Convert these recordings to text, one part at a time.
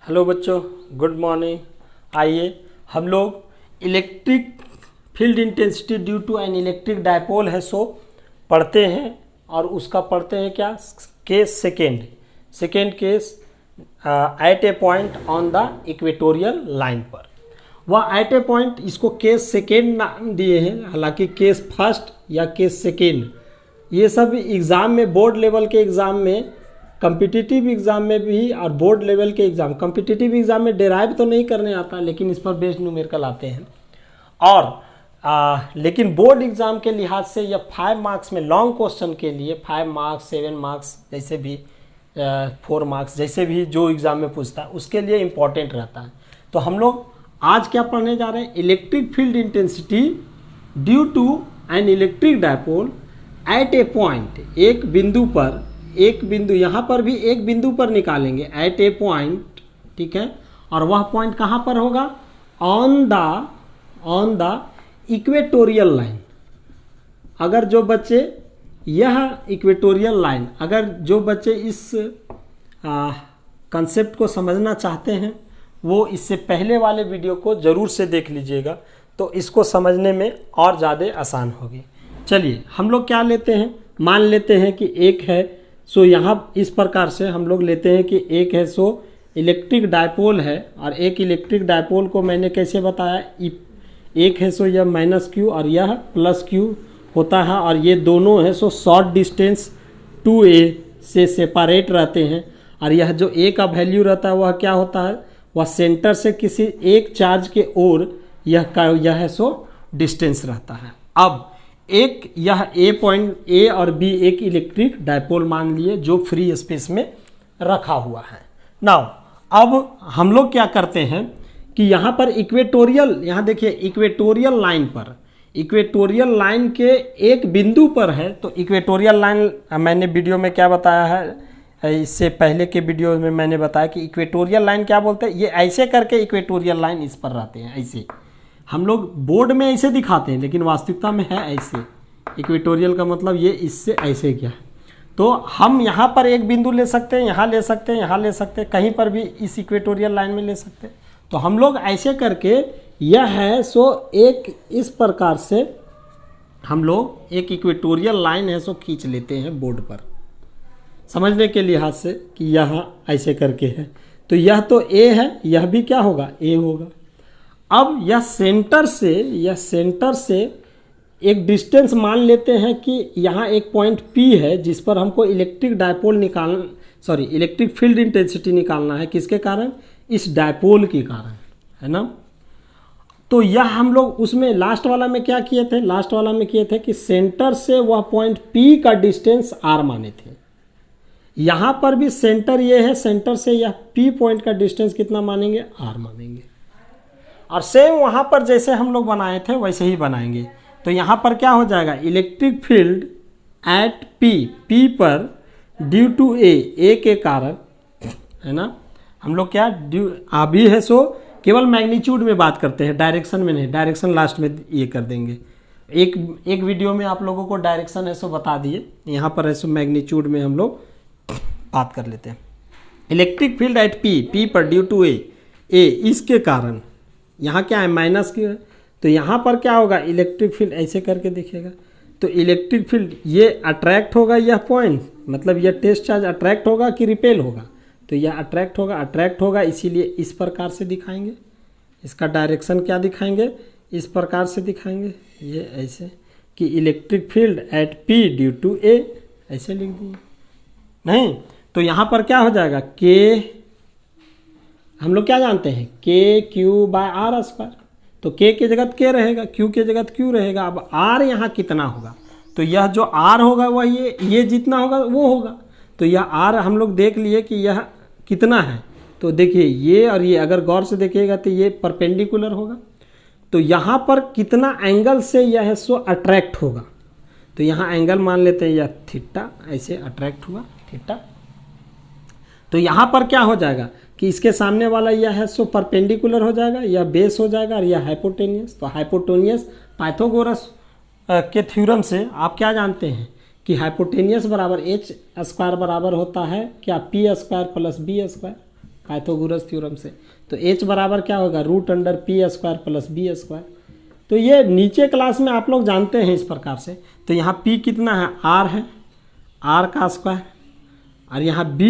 Hello बच्चों, good morning. आइए हम लोग electric field intensity due to an electric dipole है सो पढ़ते हैं। और उसका पढ़ते हैं क्या, case second case at a point on the equatorial line पर। वह एट ए पॉइंट, इसको केस सेकेंड नाम दिए हैं, हालांकि केस फर्स्ट या केस सेकेंड ये सब एग्ज़ाम में, बोर्ड लेवल के एग्ज़ाम में, कम्पिटिटिव एग्ज़ाम में भी और बोर्ड लेवल के एग्ज़ाम, कम्पिटिटिव एग्ज़ाम में डेराइव तो नहीं करने आता, लेकिन इस पर बेस्ड न्यूमेरिकल आते हैं। और लेकिन बोर्ड एग्ज़ाम के लिहाज से या 5 मार्क्स में लॉन्ग क्वेश्चन के लिए 5 मार्क्स 7 मार्क्स जैसे भी 4 मार्क्स जैसे भी जो एग्ज़ाम में पूछता है उसके लिए इम्पॉर्टेंट रहता है। तो हम लोग आज क्या पढ़ने जा रहे हैं, electric field intensity due to an electric dipole at a point, एक बिंदु पर, एक बिंदु यहाँ पर भी एक बिंदु पर निकालेंगे एट ए पॉइंट, ठीक है। और वह पॉइंट कहाँ पर होगा, ऑन द इक्वेटोरियल लाइन। अगर जो बच्चे यह इक्वेटोरियल लाइन, अगर जो बच्चे इस कंसेप्ट को समझना चाहते हैं वो इससे पहले वाले वीडियो को ज़रूर से देख लीजिएगा, तो इसको समझने में और ज़्यादा आसान होगी। चलिए हम लोग क्या लेते हैं, मान लेते हैं कि एक है सो यहाँ इस प्रकार से हम लोग लेते हैं कि एक है सो इलेक्ट्रिक डायपोल है, और एक इलेक्ट्रिक डायपोल को मैंने कैसे बताया, एक है सो यह माइनस क्यू और यह प्लस क्यू होता है, और ये दोनों है सो शॉर्ट डिस्टेंस 2a से सेपरेट रहते हैं। और यह जो a का वैल्यू रहता है वह क्या होता है, वह सेंटर से किसी एक चार्ज के ओर यह है सो डिस्टेंस रहता है। अब एक यह ए पॉइंट ए और बी एक इलेक्ट्रिक डायपोल मान लिए जो फ्री स्पेस में रखा हुआ है। नाउ अब हम लोग क्या करते हैं कि यहाँ पर इक्वेटोरियल, यहाँ देखिए इक्वेटोरियल लाइन पर, इक्वेटोरियल लाइन के एक बिंदु पर है। तो इक्वेटोरियल लाइन मैंने वीडियो में क्या बताया है, इससे पहले के वीडियो में मैंने बताया कि इक्वेटोरियल लाइन क्या बोलते हैं, ये ऐसे करके इक्वेटोरियल लाइन इस पर रहते हैं, ऐसे हम लोग बोर्ड में ऐसे दिखाते हैं लेकिन वास्तविकता में है ऐसे। इक्वेटोरियल का मतलब ये इससे ऐसे क्या है। तो हम यहाँ पर एक बिंदु ले सकते हैं, यहाँ ले सकते हैं, यहाँ ले सकते हैं, कहीं पर भी इस इक्वेटोरियल लाइन में ले सकते हैं। तो हम लोग ऐसे करके यह है सो एक इस प्रकार से हम लोग एक इक्वेटोरियल लाइन है सो खींच लेते हैं बोर्ड पर, समझने के लिहाज से कि यहाँ ऐसे करके है। तो यह तो ए है, यह भी क्या होगा, ए होगा। अब यह सेंटर से एक डिस्टेंस मान लेते हैं कि यहाँ एक पॉइंट P है जिस पर हमको electric dipole electric field intensity निकालना है। किसके कारण, इस डायपोल के कारण, है ना। तो यह हम लोग उसमें लास्ट वाला में क्या किए थे, लास्ट वाला में किए थे कि सेंटर से वह पॉइंट P का डिस्टेंस R माने थे। यहाँ पर भी सेंटर ये है, सेंटर से यह P पॉइंट का डिस्टेंस कितना मानेंगे, R मानेंगे। और सेम वहाँ पर जैसे हम लोग बनाए थे वैसे ही बनाएंगे। तो यहाँ पर क्या हो जाएगा, इलेक्ट्रिक फील्ड एट P पर ड्यू टू A के कारण, है ना। हम लोग क्या अभी है सो केवल मैग्नीट्यूड में बात करते हैं, डायरेक्शन में नहीं, डायरेक्शन लास्ट में ये कर देंगे। एक वीडियो में आप लोगों को डायरेक्शन है सो बता दिए, यहाँ पर है सो मैग्नीट्यूड में हम लोग बात कर लेते हैं। इलेक्ट्रिक फील्ड एट P पर ड्यू टू A इसके कारण, यहाँ क्या है माइनस की है, तो यहाँ पर क्या होगा, इलेक्ट्रिक फील्ड ऐसे करके दिखेगा। तो इलेक्ट्रिक फील्ड ये अट्रैक्ट होगा, यह पॉइंट मतलब यह टेस्ट चार्ज अट्रैक्ट होगा कि रिपेल होगा, तो यह अट्रैक्ट होगा, इसीलिए इस प्रकार से दिखाएंगे। इसका डायरेक्शन क्या दिखाएंगे, इस प्रकार से दिखाएंगे, ये ऐसे कि electric field at P due to A, ऐसे लिख दिए नहीं। तो यहाँ पर क्या हो जाएगा, K हम लोग क्या जानते हैं, KQ/R²। तो K की जगह K रहेगा, Q की जगह Q रहेगा। अब R यहाँ कितना होगा, तो यह जो R होगा वह ये जितना होगा वो होगा। तो यह R हम लोग देख लिए कि यह कितना है। तो देखिए ये और ये अगर गौर से देखिएगा तो ये परपेंडिकुलर होगा। तो यहाँ पर कितना एंगल से यह है सो अट्रैक्ट होगा, तो यहाँ एंगल मान लेते हैं यह थीटा, ऐसे अट्रैक्ट हुआ थीटा। तो यहाँ पर क्या हो जाएगा कि इसके सामने वाला यह है सो परपेंडिकुलर हो जाएगा, यह बेस हो जाएगा और यह हाइपोटेनियस। तो हाइपोटेनियस पाइथागोरस के थ्योरम से आप क्या जानते हैं कि हाइपोटेनियस बराबर H² बराबर होता है क्या, P² + B²। पाइथागोरस थ्योरम से। तो h बराबर क्या होगा, √p² प्लस b²। तो ये नीचे क्लास में आप लोग जानते हैं इस प्रकार से। तो यहाँ p कितना है, r है, r का स्क्वायर, और यहाँ b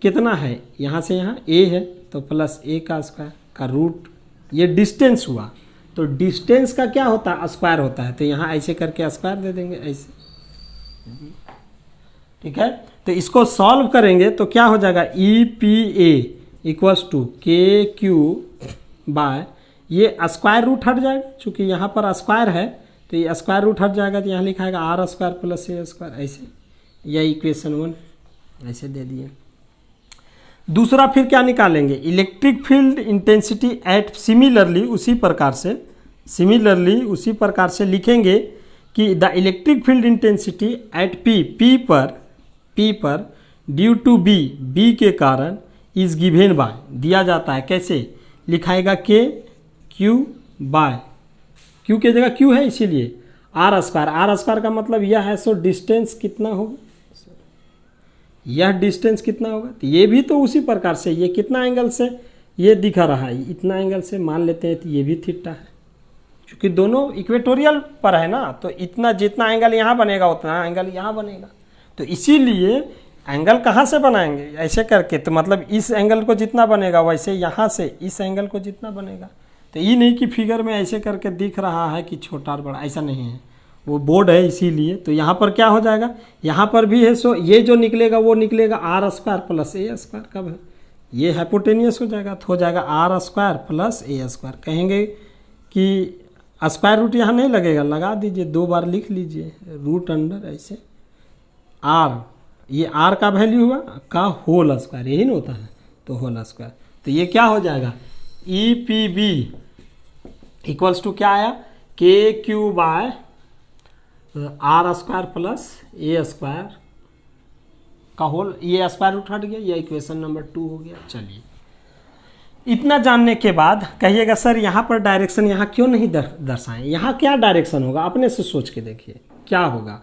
कितना है, यहाँ से यहाँ a है, तो प्लस a का स्क्वायर का रूट। ये डिस्टेंस हुआ, तो डिस्टेंस का क्या होता है, स्क्वायर होता है। तो यहाँ ऐसे करके स्क्वायर दे देंगे ऐसे, ठीक है। तो इसको सॉल्व करेंगे तो क्या हो जाएगा, EPA equals to KQ by, ये स्क्वायर रूट हट जाएगा, चूँकि यहाँ पर स्क्वायर है तो ये स्क्वायर रूट हट जाएगा, तो यहाँ लिखाएगा r² प्लस a², ऐसे। यह इक्वेशन 1 ऐसे दे दिए। दूसरा फिर क्या निकालेंगे, electric field intensity at, similarly उसी प्रकार से लिखेंगे कि the electric field intensity at P पर ड्यू टू B के कारण इज गिवेन बाय, दिया जाता है, कैसे लिखाएगा, KQ बाय, Q की जगह Q है इसीलिए r² का मतलब यह है, सो डिस्टेंस कितना होगा, यह डिस्टेंस कितना होगा। तो ये भी तो उसी प्रकार से, ये कितना एंगल से ये दिखा रहा है, इतना एंगल से मान लेते हैं, तो ये भी थीटा है, क्योंकि दोनों इक्वेटोरियल पर है ना। तो इतना जितना एंगल यहाँ बनेगा उतना एंगल यहाँ बनेगा। तो इसीलिए एंगल कहाँ से बनाएंगे, ऐसे करके, तो मतलब इस एंगल को जितना बनेगा वैसे यहाँ से इस एंगल को जितना बनेगा। तो ये नहीं कि फिगर में ऐसे करके दिख रहा है कि छोटा और बड़ा, ऐसा नहीं है, वो बोर्ड है इसीलिए। तो यहाँ पर क्या हो जाएगा, यहाँ पर भी है, सो ये जो निकलेगा वो निकलेगा r² प्लस a²। कब है, ये हाइपोटेनियस हो जाएगा, तो हो जाएगा r² प्लस a²। कहेंगे कि स्क्वायर रूट यहाँ नहीं लगेगा, लगा दीजिए, 2 बार लिख लीजिए, रूट अंडर ऐसे r, ये r का वैल्यू हुआ का होल स्क्वायर, यही ना होता है, तो होल स्क्वायर। तो ये क्या हो जाएगा, EPB इक्वल्स टू क्या आया, KQ bye r² plus a² का होल, ये स्क्वायर रूट हट गया, ये इक्वेशन नंबर 2 हो गया। चलिए, इतना जानने के बाद कहिएगा सर यहाँ पर डायरेक्शन यहाँ क्यों नहीं दर्शाएं, यहाँ क्या डायरेक्शन होगा, अपने से सोच के देखिए क्या होगा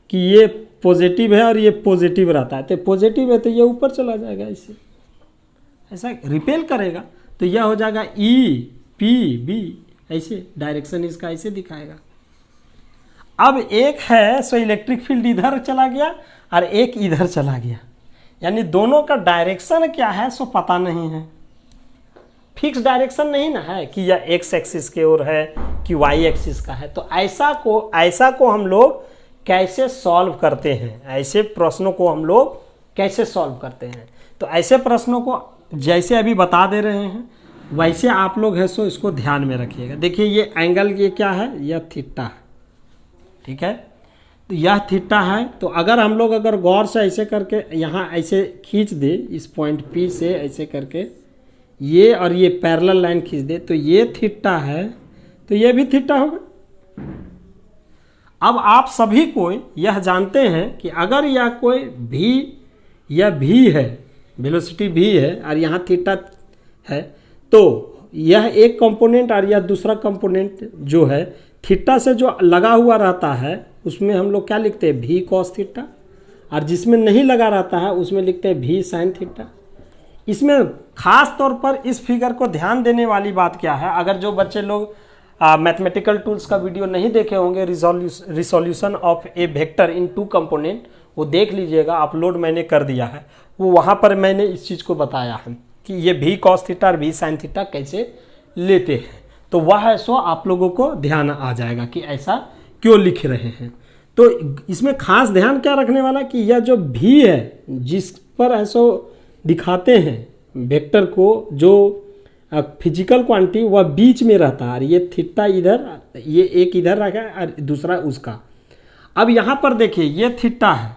कि ये पॉजिटिव है और ये पॉजिटिव रहता है, तो पॉजिटिव है तो ये ऊपर चला जाएगा, इसे ऐसा रिपेल करेगा, तो यह हो जाएगा EPB, ऐसे डायरेक्शन इसका ऐसे दिखाएगा। अब एक है सो इलेक्ट्रिक फील्ड इधर चला गया और एक इधर चला गया, यानी दोनों का डायरेक्शन क्या है सो पता नहीं है, फिक्स डायरेक्शन नहीं ना है कि यह x एक्सिस के ओर है कि y एक्सिस का है। तो ऐसा को हम लोग कैसे सॉल्व करते हैं, ऐसे प्रश्नों को हम लोग कैसे सॉल्व करते हैं। तो ऐसे प्रश्नों को जैसे अभी बता दे रहे हैं वैसे आप लोग है सो इसको ध्यान में रखिएगा। देखिए ये एंगल ये क्या है, यह थीटा है, ठीक है, तो यह थीटा है। तो अगर हम लोग अगर गौर से ऐसे करके यहाँ ऐसे खींच दे, इस पॉइंट P से ऐसे करके ये और ये पैरेलल लाइन खींच दे, तो ये थीटा है, तो ये भी थीटा होगा। अब आप सभी को यह जानते हैं कि अगर यह कोई यह v है, वेलोसिटी v है और यहाँ थीटा है, तो यह एक कंपोनेंट और यह दूसरा कंपोनेंट जो है थीटा से जो लगा हुआ रहता है उसमें हम लोग क्या लिखते हैं, v cos थीटा, और जिसमें नहीं लगा रहता है उसमें लिखते हैं v sin थीटा। इसमें खास तौर पर इस फिगर को ध्यान देने वाली बात क्या है, अगर जो बच्चे लोग मैथमेटिकल टूल्स का वीडियो नहीं देखे होंगे, resolution of A vector in 2 component, वो देख लीजिएगा, अपलोड मैंने कर दिया है, वो वहाँ पर मैंने इस चीज़ को बताया है कि ये v cos थीटा और v sin थीटा कैसे लेते हैं। तो वह है सो आप लोगों को ध्यान आ जाएगा कि ऐसा क्यों लिख रहे हैं। तो इसमें खास ध्यान क्या रखने वाला कि यह जो v है जिस पर ऐसो दिखाते हैं वेक्टर को, जो फिजिकल क्वांटिटी वह बीच में रहता है, और ये थीटा इधर, ये एक इधर रखा है और दूसरा उसका। अब यहाँ पर देखिए ये थीटा है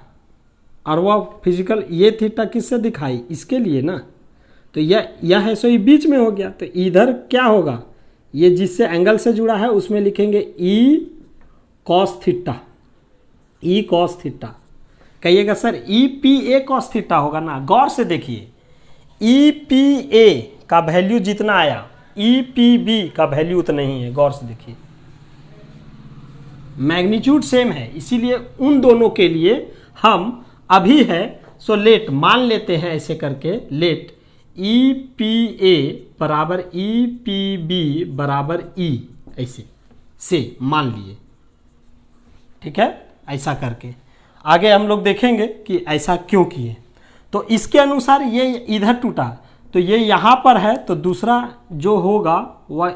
और वह फिजिकल, ये थीटा किससे दिखाई, इसके लिए ना, तो यह है सो ये बीच में हो गया। तो इधर क्या होगा, ये जिससे एंगल से जुड़ा है उसमें लिखेंगे E cos theta, E cos theta. कहिएगा सर EPA cos थीटा होगा ना, गौर से देखिए, EPA का वैल्यू जितना आया EPB का वैल्यू उतना ही है, गौर से देखिए, मैग्नीट्यूड सेम है, इसीलिए उन दोनों के लिए हम अभी है सो लेट मान लेते हैं ऐसे करके, लेट ई पी ए बराबर ई पी बी बराबर ई, ऐसे से मान लिए, ठीक है। ऐसा करके आगे हम लोग देखेंगे कि ऐसा क्यों किए। तो इसके अनुसार ये इधर टूटा, तो ये यहाँ पर है, तो दूसरा जो होगा वह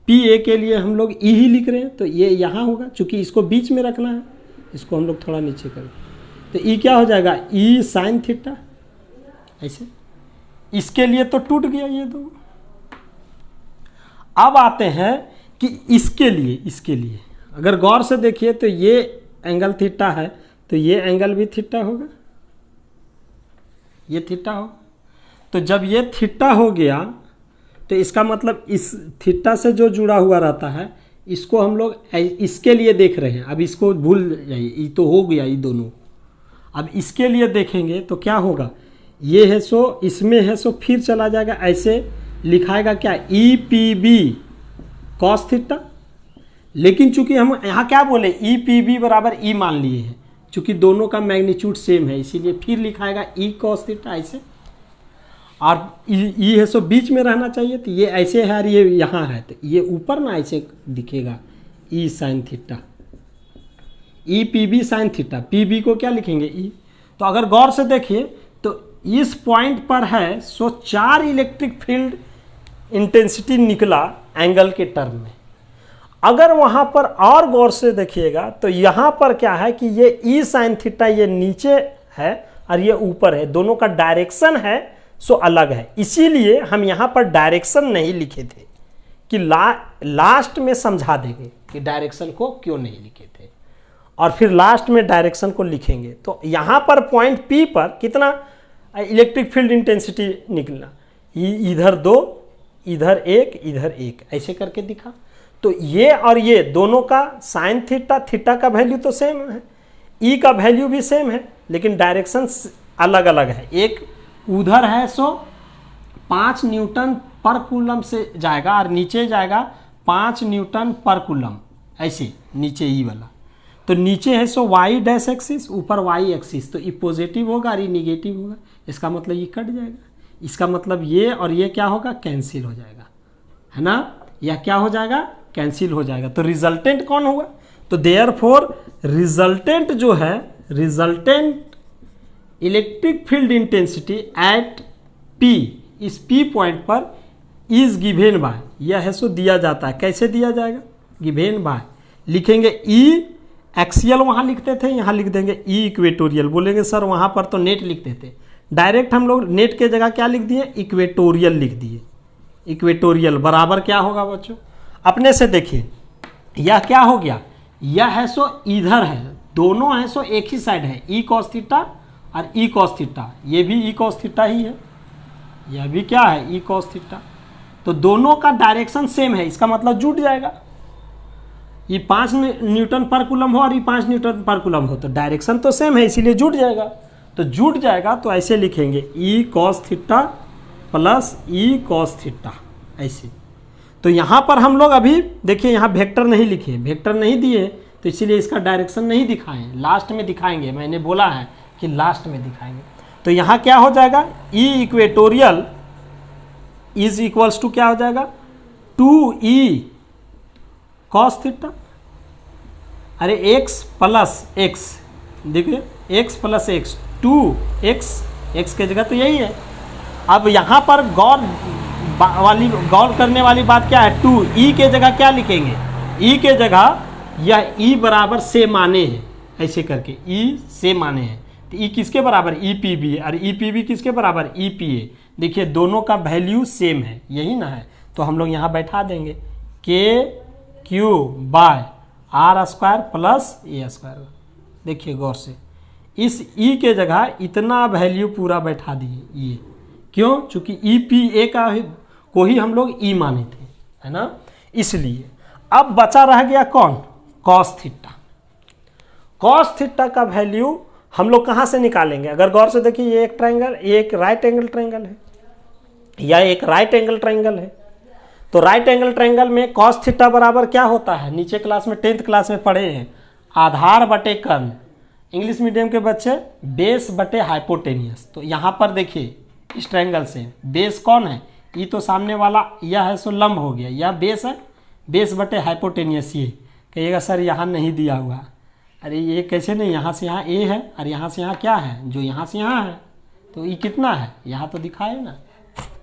पी ए के लिए हम लोग ई ही लिख रहे हैं, तो ये यहाँ होगा, चूँकि इसको बीच में रखना है, इसको हम लोग थोड़ा नीचे करें, तो ई क्या हो जाएगा, ई साइन थीटा, ऐसे। इसके लिए तो टूट गया ये दो। अब आते हैं कि इसके लिए अगर गौर से देखिए तो ये एंगल थीटा है, तो ये एंगल भी थीटा होगा, ये थीटा होगा। तो जब ये थीटा हो गया तो इसका मतलब इस थीटा से जो जुड़ा हुआ रहता है इसको हम लोग इसके लिए देख रहे हैं। अब इसको भूल जाइए, ये तो हो गया ये दोनों। अब इसके लिए देखेंगे तो क्या होगा, ये है सो इसमें है सो फिर चला जाएगा, ऐसे लिखाएगा क्या, E P B cos theta. लेकिन चूंकि हम यहाँ क्या बोले, ई पी बी बराबर ई मान लिए हैं, चूंकि दोनों का मैग्नीट्यूड सेम है, इसीलिए फिर लिखाएगा ई कॉस थीटा ऐसे। और ई है सो बीच में रहना चाहिए, तो ये ऐसे है और ये यहाँ है, तो ये ऊपर ना ऐसे दिखेगा E sine theta, E P B sine theta. P B को क्या लिखेंगे, ई। तो अगर गौर से देखिए तो इस पॉइंट पर है सो 4 इलेक्ट्रिक फील्ड इंटेंसिटी निकला एंगल के टर्म में। अगर वहाँ पर और गौर से देखिएगा तो यहाँ पर क्या है कि ये ई साइन थीटा ये नीचे है और ये ऊपर है, दोनों का डायरेक्शन है सो अलग है। इसीलिए हम यहाँ पर डायरेक्शन नहीं लिखे थे कि लास्ट में समझा देंगे कि डायरेक्शन को क्यों नहीं लिखे थे, और फिर लास्ट में डायरेक्शन को लिखेंगे। तो यहाँ पर पॉइंट पी पर कितना इलेक्ट्रिक फील्ड इंटेंसिटी निकला, इधर 2 इधर 1 इधर 1 ऐसे करके दिखा। तो ये और ये दोनों का साइन थीटा, थीटा का वैल्यू तो सेम है, ई का वैल्यू भी सेम है, लेकिन डायरेक्शन अलग अलग है। एक उधर है सो 5 न्यूटन पर कूलम से जाएगा और नीचे जाएगा 5 न्यूटन पर कूलम, ऐसे नीचे ई वाला। तो नीचे है सो वाई डैश एक्सिस, ऊपर वाई एक्सिस, तो ये पॉजिटिव होगा और ये निगेटिव होगा, इसका मतलब ये कट जाएगा, इसका मतलब ये और ये क्या होगा, कैंसिल हो जाएगा, है ना। यह क्या हो जाएगा, कैंसिल हो जाएगा। तो रिजल्टेंट कौन हुआ, तो देयरफॉर रिजल्टेंट जो है, resultant electric field intensity at P, इस पी पॉइंट पर इज गिवेन बाय, यह है सो दिया जाता है। कैसे दिया जाएगा, गिवेन बाय लिखेंगे, ई एक्सियल वहाँ लिखते थे, यहाँ लिख देंगे ई इक्वेटोरियल। बोलेंगे सर वहाँ पर तो नेट लिखते थे, डायरेक्ट हम लोग नेट के जगह क्या लिख दिए, इक्वेटोरियल लिख दिए। इक्वेटोरियल बराबर क्या होगा बच्चों, अपने से देखिए, यह क्या हो गया, यह है सो इधर है, दोनों है सो एक ही साइड है, ई कॉस थीटा और ई कॉस थीटा, ये भी ई कॉस थीटा ही है, यह भी क्या है, ई कॉस थीटा। तो दोनों का डायरेक्शन सेम है, इसका मतलब जुट जाएगा। ये 5 न्यूटन पर कूलम हो और ये 5 न्यूटन पर कूलम हो, तो डायरेक्शन तो सेम है, इसीलिए जुट जाएगा। तो जुट जाएगा तो ऐसे लिखेंगे, E cos theta plus E cos theta, ऐसे। तो यहाँ पर हम लोग अभी देखिए यहाँ वेक्टर नहीं लिखे, वेक्टर नहीं दिए, तो इसीलिए इसका डायरेक्शन नहीं दिखाएं, लास्ट में दिखाएंगे, मैंने बोला है कि लास्ट में दिखाएंगे। तो यहाँ क्या हो जाएगा, ई इक्वेटोरियल इज इक्वल्स टू क्या हो जाएगा, 2e कॉस थीटा, अरे x प्लस एक्स, देखिए x plus x, 2x, x के जगह तो यही है। अब यहाँ पर गौर करने वाली बात क्या है, 2e के जगह क्या लिखेंगे, e के जगह यह e बराबर से माने हैं, ऐसे करके e से माने हैं, तो e किसके बराबर, ई पी बी, और ई पी बी किसके बराबर, ई पी ए। देखिए दोनों का वैल्यू सेम है, यही ना है, तो हम लोग यहाँ बैठा देंगे K Q by r square plus a square. देखिए गौर से, इस ई के जगह इतना वैल्यू पूरा बैठा दिए, ये क्यों, चूंकि ई पी ए का को ही हम लोग ई माने थे, है ना, इसलिए। अब बचा रह गया कौन, कॉस थीटा। कॉस थीटा का वैल्यू हम लोग कहाँ से निकालेंगे, अगर गौर से देखिए, ये एक ट्रायंगल, ये एक राइट एंगल ट्रायंगल है, या एक राइट एंगल ट्रायंगल है। तो राइट एंगल ट्रायंगल में कॉस थीटा बराबर क्या होता है, नीचे क्लास में 10th क्लास में पढ़े हैं, आधार बटे कर्ण, इंग्लिश मीडियम के बच्चे बेस बटे हाइपोटेनियस। तो यहाँ पर देखिए इस ट्रायंगल से। बेस कौन है? ये तो सामने वाला यह है, सो लंब हो गया, यह बेस है, बेस बटे हाइपोटेनियस। ये कहिएगा सर यहाँ नहीं दिया हुआ। अरे ये कैसे नहीं, यहाँ से यहाँ ए है और यहाँ से यहाँ क्या है, जो यहाँ से यहाँ है, तो ये कितना है, यहाँ तो दिखाए ना,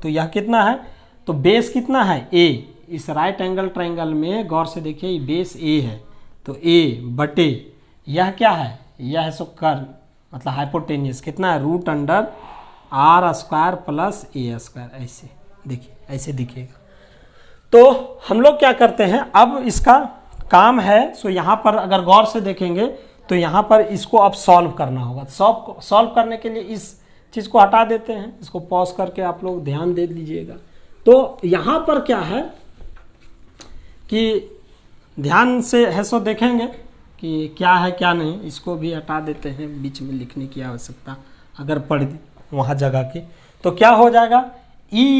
तो यह कितना है, तो बेस कितना है ए। इस राइट एंगल ट्रायंगल में गौर से देखिए, ये बेस ए है, तो ए बटे यह क्या है, यह है सो कर्व मतलब हाइपोटेनियस, कितना है, root under r square plus a square. ऐसे देखिए, ऐसे दिखेगा। तो हम लोग क्या करते हैं, अब इसका काम है, सो यहाँ पर अगर गौर से देखेंगे तो यहाँ पर इसको अब सॉल्व करना होगा। सॉल्व करने के लिए इस चीज़ को हटा देते हैं, इसको पॉज करके आप लोग ध्यान दे दीजिएगा। तो यहाँ पर क्या है कि ध्यान से है सो देखेंगे कि क्या है क्या नहीं। इसको भी हटा देते हैं, बीच में लिखने की आवश्यकता अगर पड़ वहाँ जगह की, तो क्या हो जाएगा, ई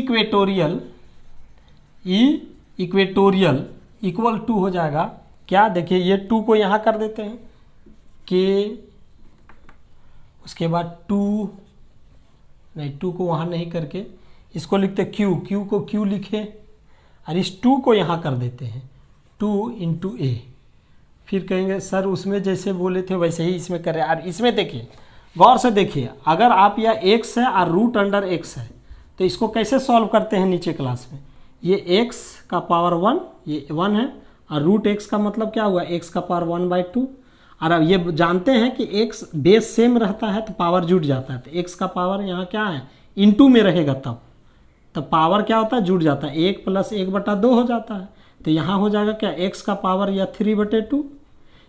इक्वेटोरियल इक्वल टू हो जाएगा क्या, देखिए ये 2 को यहाँ कर देते हैं के, उसके बाद 2 को वहाँ नहीं करके इसको लिखते क्यू को क्यू लिखे, और इस 2 को यहाँ कर देते हैं 2 इंटू ए। फिर कहेंगे सर उसमें जैसे बोले थे वैसे ही इसमें करें। और इसमें देखिए, गौर से देखिए, अगर आप यह x है और रूट अंडर x है, तो इसको कैसे सॉल्व करते हैं नीचे क्लास में, ये x का पावर 1, ये 1 है, और रूट x का मतलब क्या हुआ, x का पावर 1/2। और अब ये जानते हैं कि x बेस सेम रहता है तो पावर जुड़ जाता है, तो x का पावर यहाँ क्या है, इनटू में रहेगा, तब पावर क्या होता है, जुड़ जाता है, 1 + 1/2 हो जाता है। तो यहाँ हो जाएगा क्या, x का पावर या 3/2।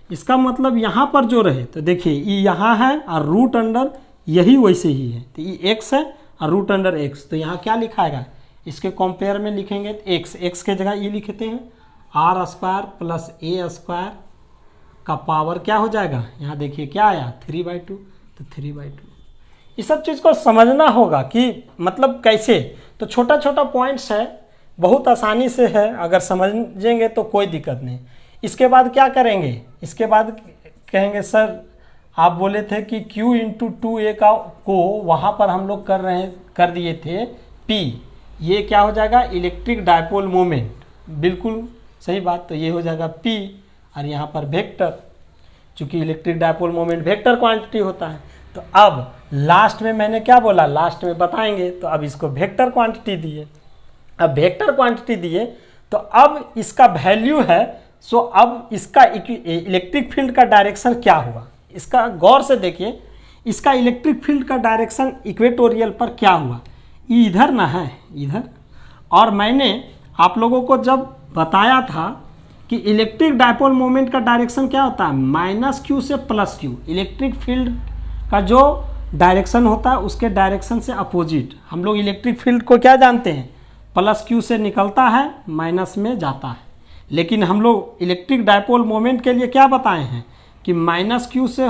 इसका मतलब यहाँ पर जो रहे, तो देखिए ये यहाँ है और रूट अंडर यही वैसे ही है, तो ये x है और रूट अंडर x, तो यहाँ क्या लिखाएगा, इसके कंपेयर में लिखेंगे x के जगह ये लिखते हैं r square plus a square का पावर क्या हो जाएगा, यहाँ देखिए क्या आया 3/2, तो 3/2। इस सब चीज़ को समझना होगा कि मतलब कैसे, तो छोटा छोटा पॉइंट्स है, बहुत आसानी से है, अगर समझेंगे तो कोई दिक्कत नहीं। इसके बाद क्या करेंगे, इसके बाद कहेंगे सर आप बोले थे कि Q इंटू 2A को वहाँ पर हम लोग कर दिए थे P, ये क्या हो जाएगा, इलेक्ट्रिक डायपोल मोमेंट, बिल्कुल सही बात। तो ये हो जाएगा P और यहाँ पर वेक्टर, चूँकि electric dipole moment vector quantity होता है। तो अब लास्ट में मैंने क्या बोला, लास्ट में बताएंगे, तो अब इसको वेक्टर क्वांटिटी दिए। अब वेक्टर क्वांटिटी दिए तो अब इसका वैल्यू है, सो अब इसका इलेक्ट्रिक फील्ड का डायरेक्शन क्या हुआ, इसका गौर से देखिए, इसका इलेक्ट्रिक फील्ड का डायरेक्शन इक्वेटोरियल पर क्या हुआ, इधर ना है, इधर। और मैंने आप लोगों को जब बताया था कि इलेक्ट्रिक डायपोल मोमेंट का डायरेक्शन क्या होता है, -q से +q, इलेक्ट्रिक फील्ड का जो डायरेक्शन होता है उसके डायरेक्शन से अपोजिट। हम लोग इलेक्ट्रिक फील्ड को क्या जानते हैं, +q से निकलता है, माइनस में जाता है। लेकिन हम लोग इलेक्ट्रिक डायपोल मोमेंट के लिए क्या बताए हैं कि -q से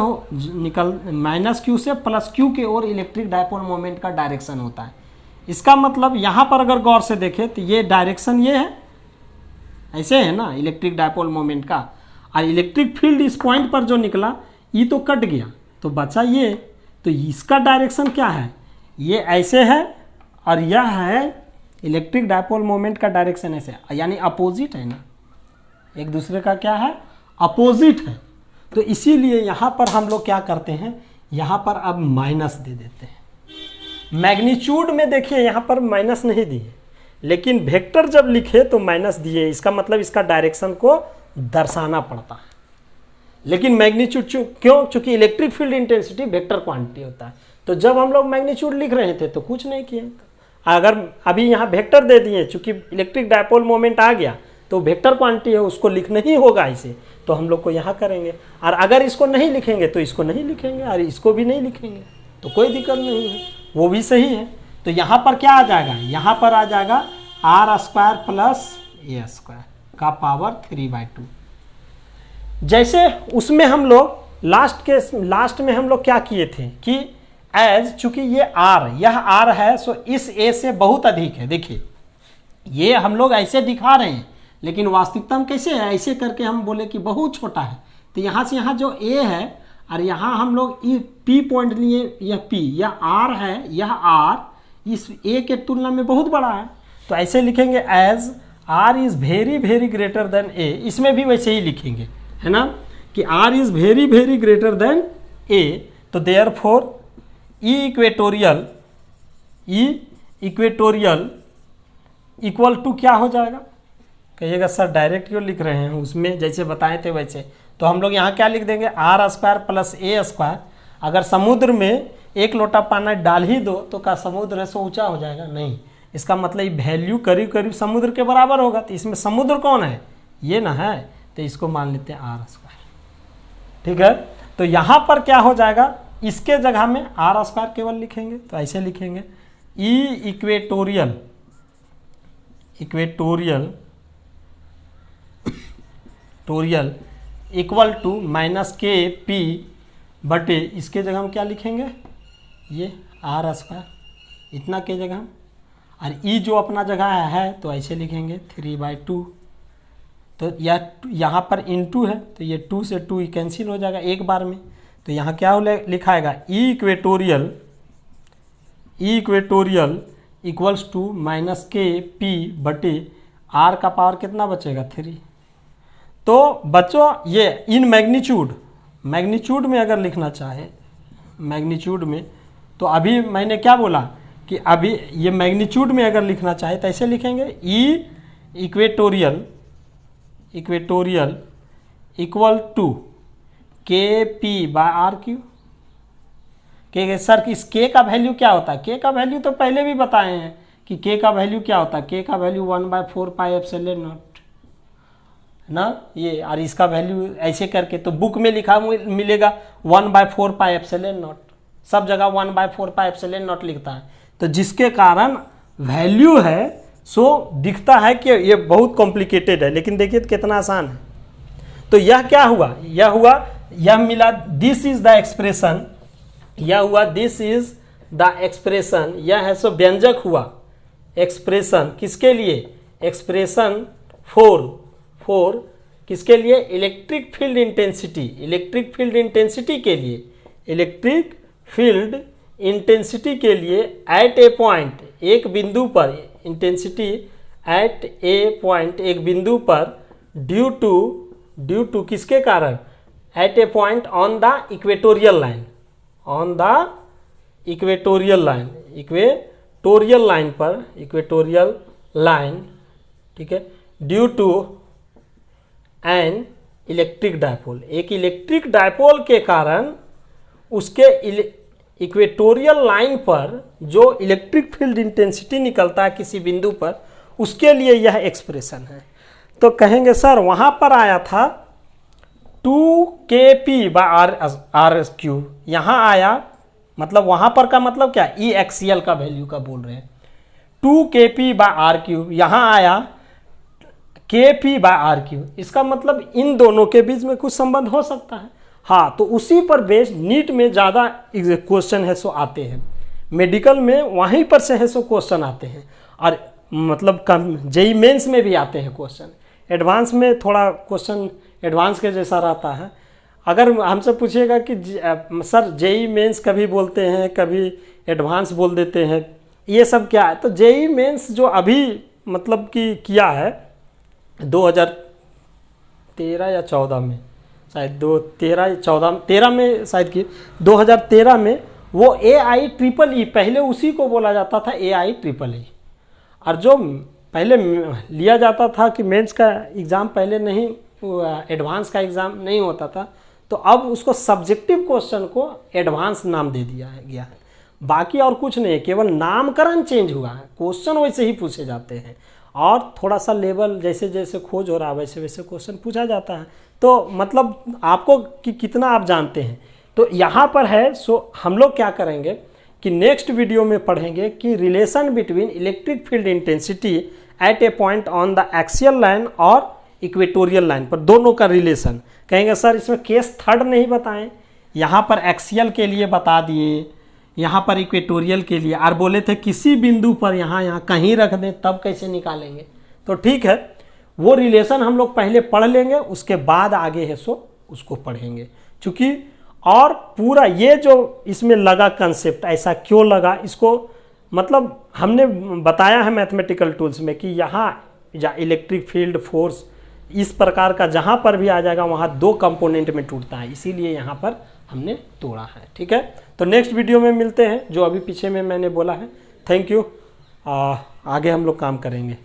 +q के ओर इलेक्ट्रिक डायपोल मोमेंट का डायरेक्शन होता है। इसका मतलब यहाँ पर अगर गौर से देखें तो ये डायरेक्शन ये है, ऐसे है ना इलेक्ट्रिक डायपोल मोमेंट का, और इलेक्ट्रिक फील्ड इस पॉइंट पर जो निकला ये तो कट गया, तो बचा ये, तो इसका डायरेक्शन क्या है, ये ऐसे है और यह है इलेक्ट्रिक डायपोल मोमेंट का डायरेक्शन ऐसे, यानी अपोजिट है ना, एक दूसरे का क्या है, अपोजिट है। तो इसीलिए यहाँ पर हम लोग क्या करते हैं, यहाँ पर अब माइनस दे देते हैं। मैग्नीट्यूड में देखिए यहाँ पर माइनस नहीं दिए, लेकिन वेक्टर जब लिखे तो माइनस दिए, इसका मतलब इसका डायरेक्शन को दर्शाना पड़ता है। लेकिन मैग्नीट्यूड क्यों, चूंकि electric field intensity vector quantity होता है, तो जब हम लोग मैग्नीट्यूड लिख रहे थे तो कुछ नहीं किए, अगर अभी यहाँ वेक्टर दे दिए, चूंकि इलेक्ट्रिक डायपोल मोमेंट आ गया तो वेक्टर क्वांटिटी है, उसको लिखना ही होगा इसे, तो हम लोग को यहाँ करेंगे। और अगर इसको नहीं लिखेंगे तो इसको नहीं लिखेंगे, और इसको भी नहीं लिखेंगे तो कोई दिक्कत नहीं है, वो भी सही है। तो यहाँ पर क्या आ जाएगा, यहाँ पर आ जाएगा r square plus a square का पावर 3/2। जैसे उसमें हम लोग लास्ट में हम लोग क्या किए थे कि एज चूंकि ये यह r है, सो इस a से बहुत अधिक है। देखिए ये हम लोग ऐसे दिखा रहे हैं, लेकिन वास्तविकता में कैसे है, ऐसे करके हम बोले कि बहुत छोटा है, तो यहाँ से यहाँ जो a है और यहाँ हम लोग P पॉइंट लिए, यह P, यह R है, यह R, इस ए के तुलना में बहुत बड़ा है, तो ऐसे लिखेंगे as R is very very greater than A. इसमें भी वैसे ही लिखेंगे, है ना, कि R is very very greater than A. तो therefore E equatorial equal to क्या हो जाएगा? कहिएगा सर डायरेक्ट क्यों लिख रहे हैं, उसमें जैसे बताए थे वैसे। तो हम लोग यहाँ क्या लिख देंगे, r square plus a square. अगर समुद्र में एक लोटा पानी डाल ही दो तो क्या समुद्र ऐसा ऊंचा हो जाएगा? नहीं, इसका मतलब वैल्यू करीब करीब समुद्र के बराबर होगा। तो इसमें समुद्र कौन है? ये ना है, तो इसको मान लेते हैं आर स्क्वायर। ठीक है, तो यहाँ पर क्या हो जाएगा, इसके जगह में आर स्क्वायर केवल लिखेंगे। तो ऐसे लिखेंगे ई इक्वेटोरियल इक्वल टू माइनस के पी बटे, इसके जगह हम क्या लिखेंगे, ये आर स्क्वायर, इतना के जगह। और ई जो अपना जगह है तो ऐसे लिखेंगे 3/2। तो यहाँ पर इनटू है, तो ये 2 से 2 कैंसिल हो जाएगा एक बार में। तो यहाँ क्या लिखाएगा, ई इक्वेटोरियल इक्वल्स टू माइनस के पी बटे आर का पावर कितना बचेगा, 3। तो बच्चों ये इन मैग्नीट्यूड में अगर लिखना चाहे, मैग्नीट्यूड में, तो अभी मैंने क्या बोला कि अभी ये मैग्नीट्यूड में अगर लिखना चाहे तो ऐसे लिखेंगे ई इक्वेटोरियल इक्वल टू के पी बाय आर क्यू। के सर इस के का वैल्यू क्या होता है? के का वैल्यू तो पहले भी बताए हैं कि के का वैल्यू क्या होता है। के का वैल्यू 1/4 पाई एप्सिलॉन नॉट ना, ये, और इसका वैल्यू ऐसे करके तो बुक में लिखा मिलेगा 1/4 पाई एप्सिलॉन नॉट, सब जगह 1/4 पाई एप्सिलॉन नॉट लिखता है। तो जिसके कारण वैल्यू है सो दिखता है कि ये बहुत कॉम्प्लिकेटेड है, लेकिन देखिए कितना आसान है। तो यह क्या हुआ, यह मिला, दिस इज द एक्सप्रेशन, यह हुआ दिस इज द एक्सप्रेशन, यह है सो व्यंजक हुआ एक्सप्रेशन किसके लिए, एक्सप्रेशन फॉर किसके लिए, electric field intensity, electric field intensity के लिए, इलेक्ट्रिक फील्ड इंटेंसिटी के लिए एट ए पॉइंट, एक बिंदु पर, इंटेंसिटी एट ए पॉइंट, एक बिंदु पर, ड्यू टू किसके कारण, at a point on the equatorial line, on the equatorial line पर, इक्वेटोरियल लाइन, ठीक है, due to an electric dipole, एक इलेक्ट्रिक डायपोल के कारण उसके इक्वेटोरियल लाइन पर जो इलेक्ट्रिक फील्ड इंटेंसिटी निकलता है किसी बिंदु पर, उसके लिए यह एक्सप्रेशन है। तो कहेंगे सर वहाँ पर आया था 2kp/r³, यहाँ आया, मतलब वहाँ पर का मतलब क्या, ई एक्सियल का वैल्यू का बोल रहे हैं, 2kp/r³, यहाँ आया kp/r³। इसका मतलब इन दोनों के बीच में कुछ संबंध हो सकता है। हाँ, तो उसी पर बेस्ड नीट में ज़्यादा क्वेश्चन है सो आते हैं, मेडिकल में वहीं पर से है सो क्वेश्चन आते हैं, और मतलब कम जेई मेंस में भी आते हैं क्वेश्चन। एडवांस में थोड़ा क्वेश्चन एडवांस के जैसा रहता है। अगर हमसे पूछिएगा कि सर जेई मेंस कभी बोलते हैं, कभी एडवांस बोल देते हैं, ये सब क्या है, तो जेई मेंस जो अभी मतलब कि किया है 2013 या 14 में, शायद 13 में शायद की 2013 में, वो AIEEE, पहले उसी को बोला जाता था AIEEE। और जो पहले लिया जाता था कि मेंस का एग्ज़ाम पहले नहीं, एडवांस का एग्ज़ाम नहीं होता था, तो अब उसको सब्जेक्टिव क्वेश्चन को एडवांस नाम दे दिया गया है। बाकी और कुछ नहीं है, केवल नामकरण चेंज हुआ है, क्वेश्चन वैसे ही पूछे जाते हैं, और थोड़ा सा लेवल जैसे जैसे खोज हो रहा है वैसे वैसे क्वेश्चन पूछा जाता है। तो मतलब आपको कि कितना आप जानते हैं, तो यहाँ पर है। सो हम लोग क्या करेंगे कि नेक्स्ट वीडियो में पढ़ेंगे कि relation between electric field intensity at a point on the axial line और इक्वेटोरियल लाइन पर, दोनों का रिलेशन। कहेंगे सर इसमें केस थर्ड नहीं बताएं, यहाँ पर एक्सियल के लिए बता दिए, यहाँ पर इक्वेटोरियल के लिए, और बोले थे किसी बिंदु पर यहाँ कहीं रख दें, तब कैसे निकालेंगे। तो ठीक है, वो रिलेशन हम लोग पहले पढ़ लेंगे, उसके बाद आगे है सो उसको पढ़ेंगे। चूँकि और पूरा ये जो इसमें लगा कंसेप्ट, ऐसा क्यों लगा, इसको मतलब हमने बताया है मैथमेटिकल टूल्स में कि यहाँ या इलेक्ट्रिक फील्ड फोर्स इस प्रकार का जहाँ पर भी आ जाएगा वहाँ 2 कंपोनेंट में टूटता है, इसीलिए यहाँ पर हमने तोड़ा है। ठीक है, तो नेक्स्ट वीडियो में मिलते हैं, जो अभी पीछे में मैंने बोला है। थैंक यू, आगे हम लोग काम करेंगे।